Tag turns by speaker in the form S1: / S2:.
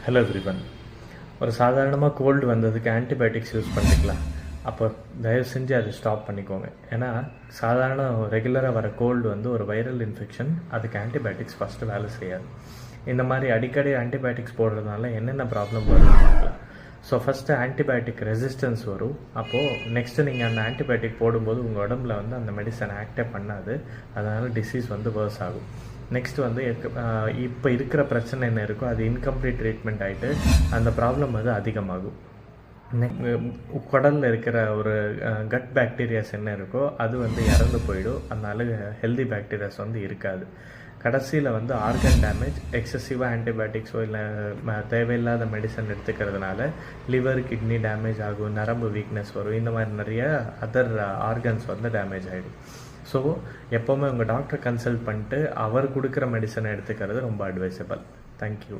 S1: Hello everyone. ஒரு சாதாரணமாக gold வந்ததுக்கு ஆன்டிபயோட்டிக்ஸ் யூஸ் பண்ணிக்கலாம். அப்போ தயவு செஞ்சு அதை ஸ்டாப் பண்ணிக்கோங்க. ஏன்னா சாதாரண ரெகுலராக வர கோல்டு வந்து ஒரு வைரல் இன்ஃபெக்ஷன். அதுக்கு ஆன்டிபயோட்டிக்ஸ் ஃபஸ்ட்டு வேலை செய்யாது. இந்த மாதிரி அடிக்கடி ஆன்டிபயோட்டிக்ஸ் போடுறதுனால என்னென்ன ப்ராப்ளம் வரும்னு பார்க்கலாம். ஸோ ஃபஸ்ட்டு ஆன்டிபயோட்டிக் ரெசிஸ்டன்ஸ் வரும். அப்போது நெக்ஸ்ட்டு நீங்கள் அந்த ஆன்டிபயோட்டிக் போடும்போது உங்கள் உடம்புல வந்து அந்த மெடிசன் ஆக்டே பண்ணாது. அதனால் டிசீஸ் வந்து வேர்ஸ் ஆகும். நெக்ஸ்ட் வந்து இப்போ இருக்கிற பிரச்சனை என்ன இருக்கோ அது இன்கம்ப்ளீட் ட்ரீட்மெண்ட் ஆகிட்டு அந்த ப்ராப்ளம் வந்து அதிகமாகும். குடலில் இருக்கிற ஒரு கட் பாக்டீரியாஸ் என்ன இருக்கோ அது வந்து இறந்து போயிடும். அதனால ஹெல்தி பாக்டீரியாஸ் வந்து இருக்காது. கடைசியில் வந்து ஆர்கன் டேமேஜ், எக்ஸசிவாக ஆன்டிபயோட்டிக்ஸோ இல்லை தேவையில்லாத மெடிசன் எடுத்துக்கிறதுனால லிவர் கிட்னி டேமேஜ் ஆகும், நரம்பு வீக்னஸ் வரும். இந்த மாதிரி நிறைய அதர் ஆர்கன்ஸ் வந்து டேமேஜ் ஆகிடும். ஸோ எப்போவுமே உங்கள் டாக்டரை கன்சல்ட் பண்ணிட்டு அவர் கொடுக்குற மெடிசனை எடுத்துக்கிறது ரொம்ப அட்வைசபிள். தேங்க்யூ.